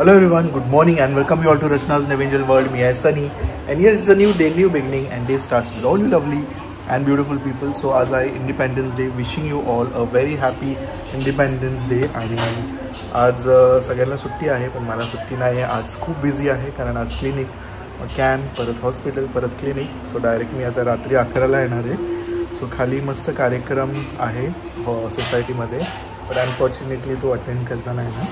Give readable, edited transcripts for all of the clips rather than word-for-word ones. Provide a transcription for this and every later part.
Hello everyone, good morning and welcome you all to Rachna's New Angel World. Me is Sunny and here is a new day, new beginning and day starts with all you lovely and beautiful people. So as I Independence Day, wishing you all a very happy Independence Day. आणि आज सगळ्यांना सुट्टी आहे पण मला सुट्टी नाही आहे. आज खूप बिझी आहे कारण आज क्लिनिक, कॅम्प, परत हॉस्पिटल, परत क्लिनिक. सो डायरेक्ट मी आता रात्री 11ला येणार आहे. सो खाली मस्त कार्यक्रम आहे सोसायटीमध्ये पण अनफॉर्च्युनेटली तो अटेंड करता नाही ना.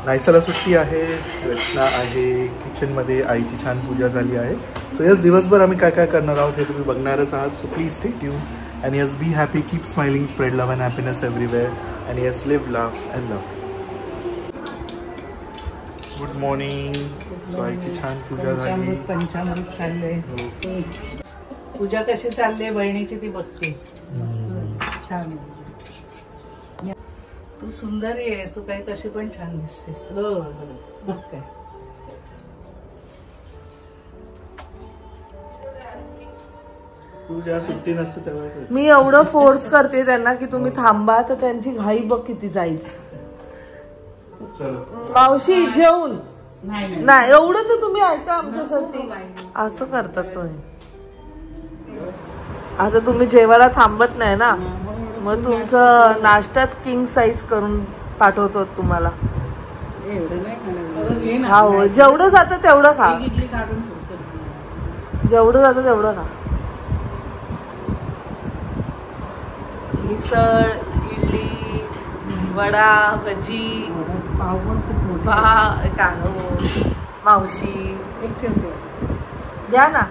नायसाला सुट्टी आहे, रचना आहे, किचनमध्ये आईची छान पूजा झाली आहे. सो यस, दिवसभर आम्ही काय काय करणार आहोत हे तुम्ही बघणारच आहात. So please stay tune and yes be happy, keep smiling, spread love and happiness everywhere and yes live love and love. Good morning. So आईची छान पूजा झाली. पंचामृत चाललंय. पूजा कशी चालली बहिणीची ती बघते. छान. तू सुंदर आहेस, तू काही कशी पण छान दिसतेस. हो काय पूजा सुट्टी नसते तेव्हा मी एवढं फोर्स करते त्यांना की तुम्ही थांबा तर त्यांची घाई बघ किती जायची. मावशी जेवून नाही एवढं तर तुम्ही ऐका आमच्यासाठी. असं करतात तुम्ही. आता तुम्ही जेवायला थांबत नाही ना, मग तुमचं नाश्त्यात किंग साईज करून पाठवतो तुम्हाला. हो, जेवढं जातं तेवढं खा, जेवढं जातं तेवढं खा. मिसळ, इडली, वडा, भजी, मावशी द्या ना.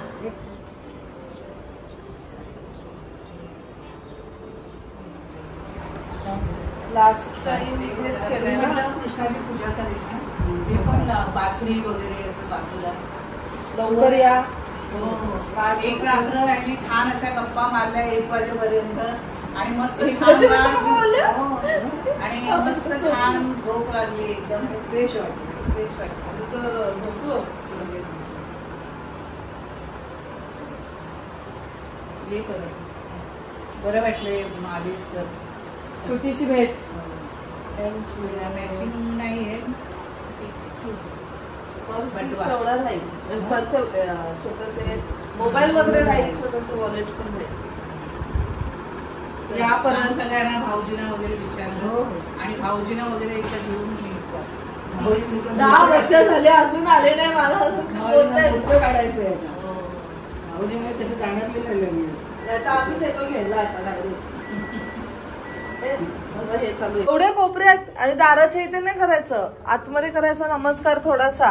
लास्ट टाइम इथेच केलंय ना कृष्णाची पूजा करायची. मी पण बासरी वगैरे असं बाजूला. लवकर या. हो हो, एक रात्र राहिली, छान अशा गप्पा मारल्या 1 वाजेपर्यंत आणि मस्त आणि मस्त छान झोप लागली. एकदम फ्रेश वाटली. फ्रेश वाटली. झोपलो हे करत बरं वाटले. आलीस तर छोटीशी भेट. मॅचिंग नाहीये. छोटसे मोबाईल वगैरे राहील, छोटस वॉलेट पण राहील. या परत सगळ्यांना भाऊजीना वगैरे विचारलं आणि भाऊजीना वगैरे एकदा घेऊन 10 वर्ष झाले अजून आले नाही. मला काढायचंय भाऊजीमुळे तसं जाणार गेलं. आम्हीच येतो घ्यायला आता हे चालू. एवढे कोपऱ्यात आणि दाराच्या इथे नाही करायचं, आतमध्ये करायचा नमस्कार थोडासा.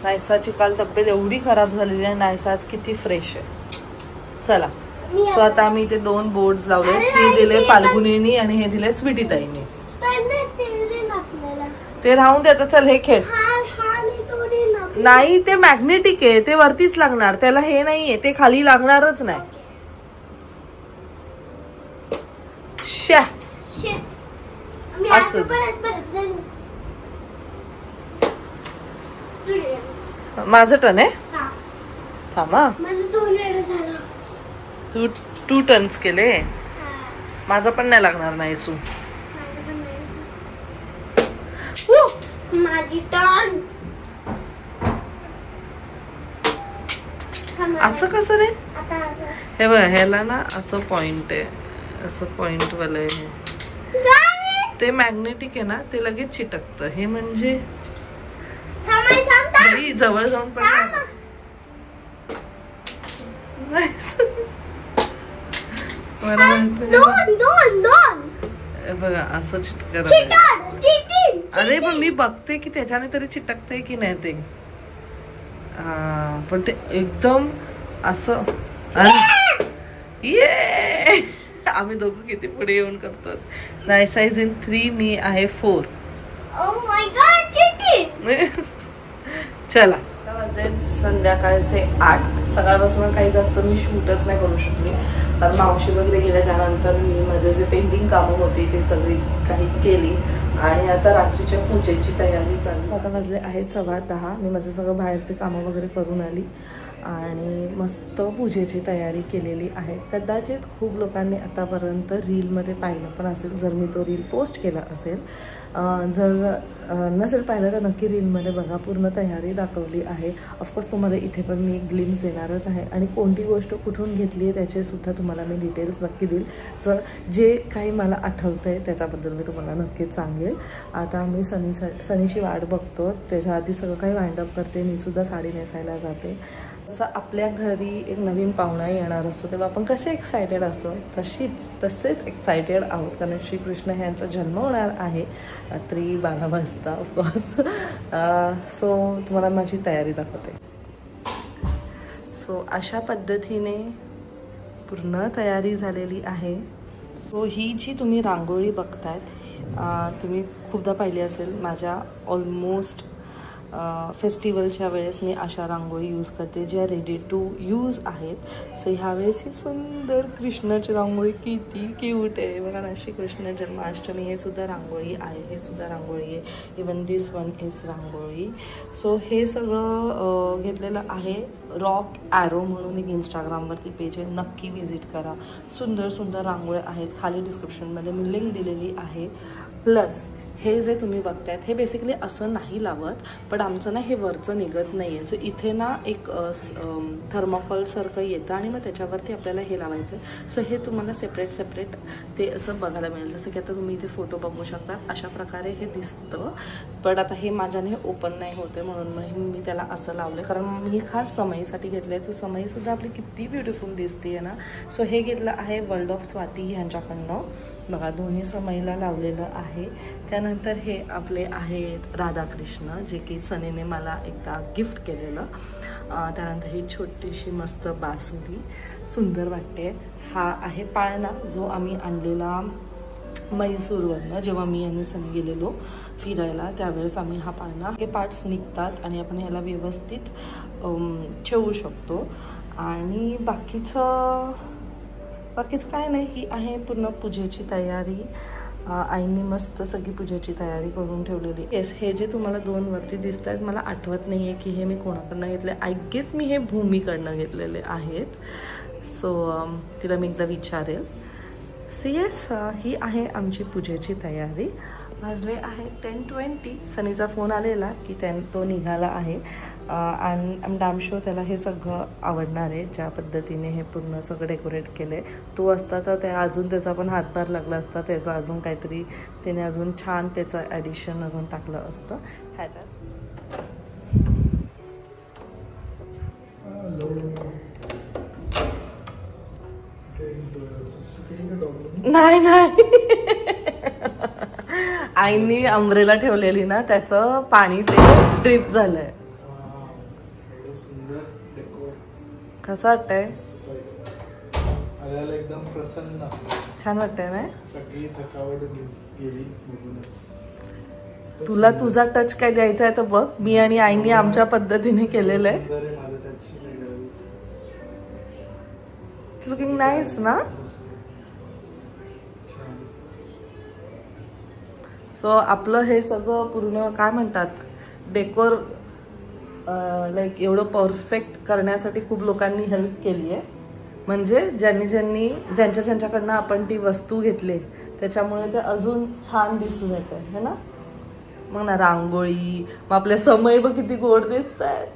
नायसाची काल तब्येत एवढी खराब झालेली आहे. नायसा आज किती फ्रेश आहे. चला, सो आता आम्ही इथे 2 बोर्ड्स लावले. हे दिले फाल्गुनीनी आणि हे दिले स्वीटीताईनी. ते राहून दे आता. चल हे खेळ. नाही, ते मॅग्नेटिक आहे, ते वरतीच लागणार. त्याला हे नाहीये, ते खाली लागणारच नाही. माझं टर्न आहे. थांबा, तू 2 टर्न्स केले. माझं पण नाही लागणार नाही. सू माझी टर्न. असं कसं रे? हे बघ, ह्याला ना असं पॉइंट आहे, असं पॉइंट वाला आहे. ते मॅग्नेटिक आहे ना, ते लगेच चिटकतं. हे म्हणजे जवळ जाऊन पण बघा असं चिटकत. अरे पण मी बघते की त्याच्याने तरी चिटकते की नाही ते. पण ते एकदम असं. ये आम्ही दोघं किती पुढे येऊन करतो. नायसा इज इन 3, मी आहे 4. चला, वाजले संध्याकाळचे 8. सकाळपासून काही जास्त मी शूटच नाही करू शकली कारण मावशी वगैरे गेल्या. त्यानंतर मी माझे जे पेंडिंग कामं होती ते सगळी काही केली आणि आता रात्रीच्या पूजेची तयारी चालू. आता वाजले आहेत 10:15. मी माझं सगळं बाहेरचे कामं वगैरे करून आली आणि मस्त पूजेची तयारी केलेली आहे. कदाचित खूप लोकांनी आतापर्यंत रीलमध्ये पाहिलं पण असेल, जर मी तो रील पोस्ट केला असेल. जर नसेल पाहिलं तर नक्की रीलमध्ये बघा, पूर्ण तयारी दाखवली आहे. ऑफकोर्स तुम्हाला इथे पण मी एक ग्लिम्स देणारच आहे आणि कोणती गोष्ट कुठून घेतली आहे त्याचेसुद्धा तुम्हाला मी डिटेल्स नक्की देईल. जर जे काही मला आठवतं आहे त्याच्याबद्दल मी तुम्हाला नक्कीच सांगेल. आता मी सनीची वाट बघतो, त्याच्या आधी सगळं काही वाइंडअप करते. मी सुद्धा साडी नेसायला जाते. असं आपल्या घरी एक नवीन पाहुणा येणार असतो तेव्हा आपण कसे एक्सायटेड असतो, तसेच एक्सायटेड आहोत, कारण श्रीकृष्ण ह्यांचा जन्म होणार आहे रात्री 12 वाजता ऑफकोर्स. सो तुम्हाला माझी तयारी दाखवते. सो अशा पद्धतीने पूर्ण तयारी झालेली आहे. सो ही जी तुम्ही रांगोळी बघतायत, तुम्ही खूपदा पाहिली असेल. माझ्या ऑलमोस्ट फेस्टिवलच्या वेळेस मी अशा रांगोळी यूज करते ज्या रेडी टू यूज आहेत. सो ह्यावेळेस ही सुंदर कृष्णाची रांगोळी किती क्यूट आहे बघा ना. श्रीकृष्ण जन्माष्टमी हे सुद्धा रांगोळी आहे, हे सुद्धा रांगोळी आहे. Even this one is rangoli. So हे सगळं घेतलेलं आहे. रॉक ॲरो म्हणून एक इंस्टाग्रामवरती पेज आहे, नक्की विजिट करा. सुंदर सुंदर रांगोळ्या आहेत. खाली डिस्क्रिप्शनमध्ये मी लिंक दिलेली आहे. प्लस हे जे तुम्ही बघतायत हे बेसिकली असं नाही लावत, पण आमचं ना हे वरचं निघत नाही आहे. सो इथे ना एक थर्माकॉलसारखं येतं आणि मग त्याच्यावरती आपल्याला हे लावायचं आहे. सो हे तुम्हाला सेपरेट ते असं बघायला मिळेल. जसं की आता तुम्ही इथे फोटो बघू शकता, अशा प्रकारे हे दिसतं. पण आता हे माझ्याने ओपन नाही होते म्हणून मग मी त्याला असं लावलं, कारण मी खास समईसाठी घेतलं आहे. तर समईसुद्धा आपली किती ब्युटिफुल दिसते आहे ना. सो हे घेतलं आहे वर्ल्ड ऑफ स्वाती ह्यांच्याकडनं बघा, दोन्ही समईला लावलेलं आहे. त्यानंतर हे आपले आहेत राधाकृष्ण, जे की सनीने मला एकदा गिफ्ट केलेलं. त्यानंतर ही छोटीशी मस्त बासुरी सुंदर वाटते. हा आहे पाळणा जो आम्ही आणलेला मैसूरवरनं, जेव्हा मी आणि सनी गेलेलो फिरायला त्यावेळेस आम्ही हा पाळणा, हे पार्ट्स निघतात आणि आपण ह्याला व्यवस्थित ठेवू शकतो. आणि बाकीचं काय नाही. ही आहे पूर्ण पूजेची तयारी. आईने मस्त सगळी पूजेची तयारी करून ठेवलेली. येस, हे जे तुम्हाला 2 वरती दिसत आहेत मला आठवत नाही आहे की हे मी कोणाकडनं घेतले. आय गेस मी हे भूमीकडनं घेतलेले आहेत. सो तिला मी एकदा विचारेल. सो येस, ही आहे आमची पूजेची तयारी. वाजले आहे 10:20. सनीचा फोन आलेला की तो निघाला आहे. And I am damn sure त्याला हे सगळं आवडणार आहे, ज्या पद्धतीने हे पूर्ण सगळं डेकोरेट केलं आहे. तो असता तर त्या अजून त्याचा पण हातभार लागला असता, त्याचं अजून काहीतरी त्याने अजून छान त्याचं ॲडिशन अजून टाकलं असतं ह्याच्यात. नाही आईनी अम्ब्रेला ठेवलेली ना, त्याचं पाणी ते ड्रिप झालंय. कसं वाटतंय? एकदम प्रसन्न छान वाटतंय ना. सगळी थकावट गेली. तुला तुझा टच काय द्यायचा आहे तर बघ. मी आणि आईनी आमच्या पद्धतीने केलेलं आहे. इट्स लुकिंग नाईस ना. सो आपलं हे सगळं पूर्ण काय म्हणतात डेकोर लाईक एवढं परफेक्ट करण्यासाठी खूप लोकांनी हेल्प केली आहे. म्हणजे ज्यांच्याकडनं आपण ती वस्तू घेतली त्याच्यामुळे ते अजून छान दिसून येते है ना. मग ना रांगोळी, मग आपल्या समय बघ किती गोड दिसत आहेत.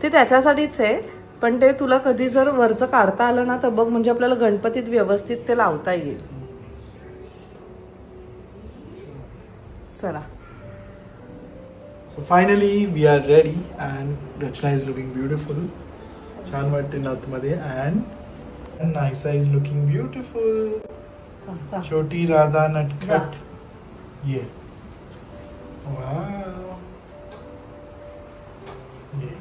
ते त्याच्यासाठीच आहे, पण ते तुला कधी जर वरचं काढता आलं ना तर बघ, म्हणजे आपल्याला गणपतीत व्यवस्थित ते लावता येईल. चला. So finally we are ready and Rachna is looking beautiful. छान वाटते नथमध्ये and Naisa is looking beautiful. छोटी राधा नटखट. ये wow. ये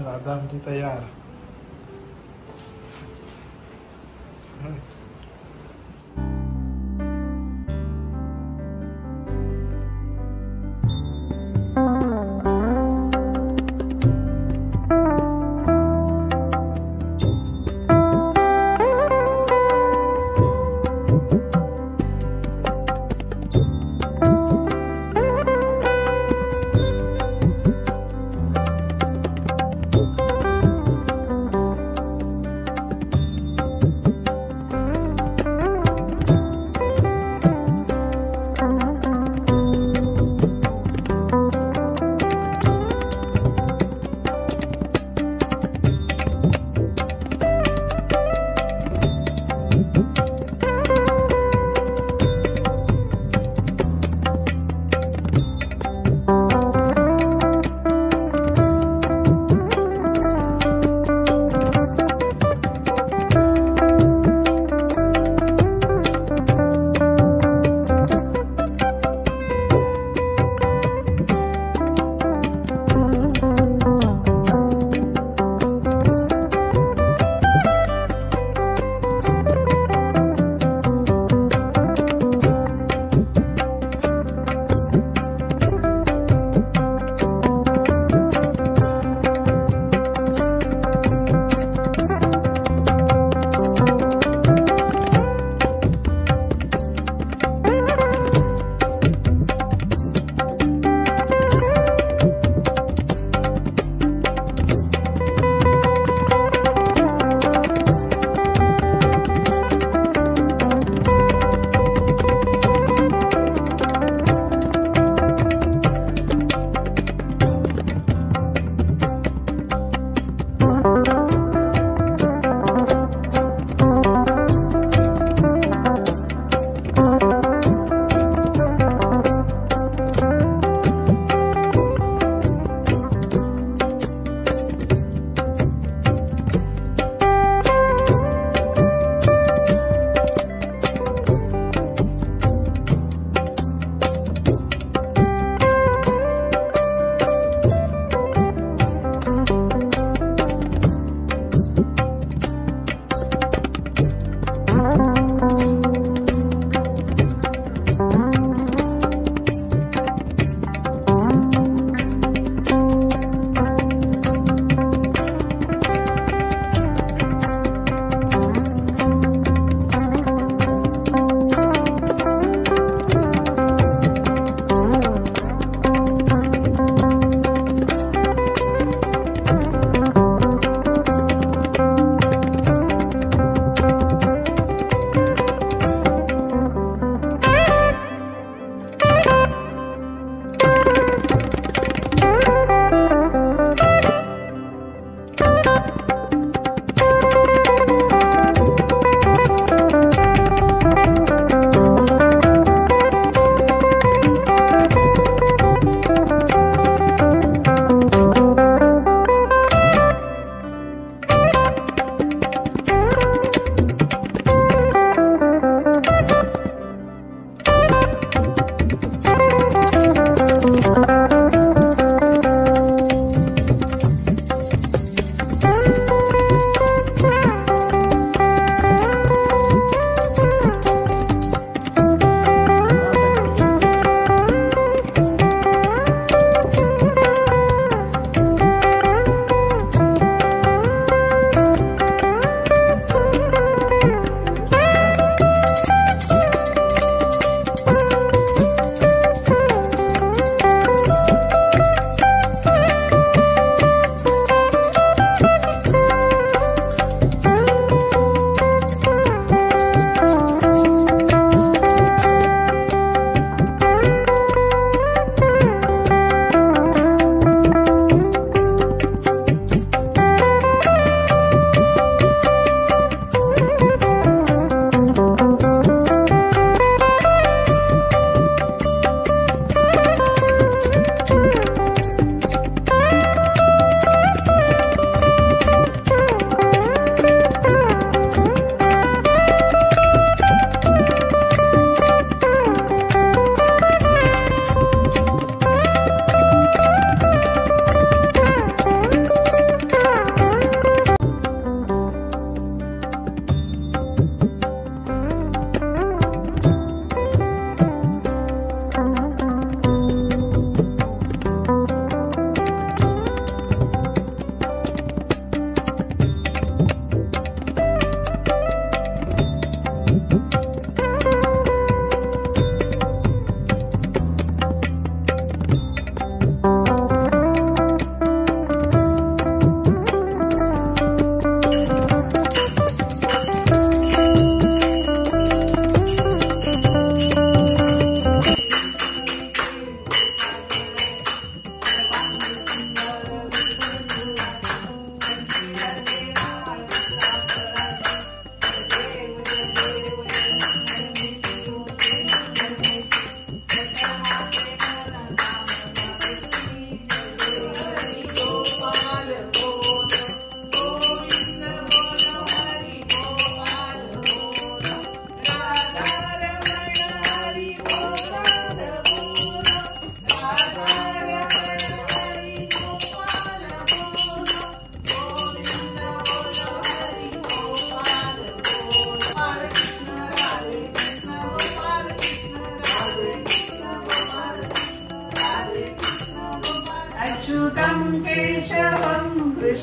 राधा आमची तयार.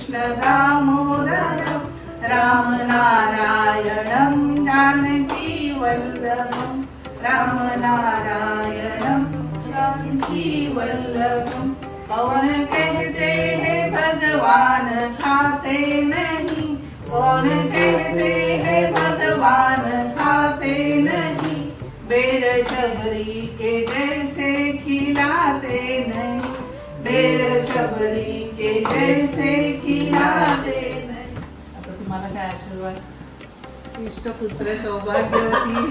कृष्णदामोदरं रामनारायणं जानकीवल्लभं रामनारायणं जानकीवल्लभं। कौन कहते हैं भगवान खाते नहीं, कौन कहते हैं भगवान खाते नहीं, बेर शबरी के जैसे खिलाते नहीं, बेर शबरी के जैसे खिलाते नहीं। आता तुम्हाला काय आशीर्वाद, इष्ट पुत्र सौभाग्यवती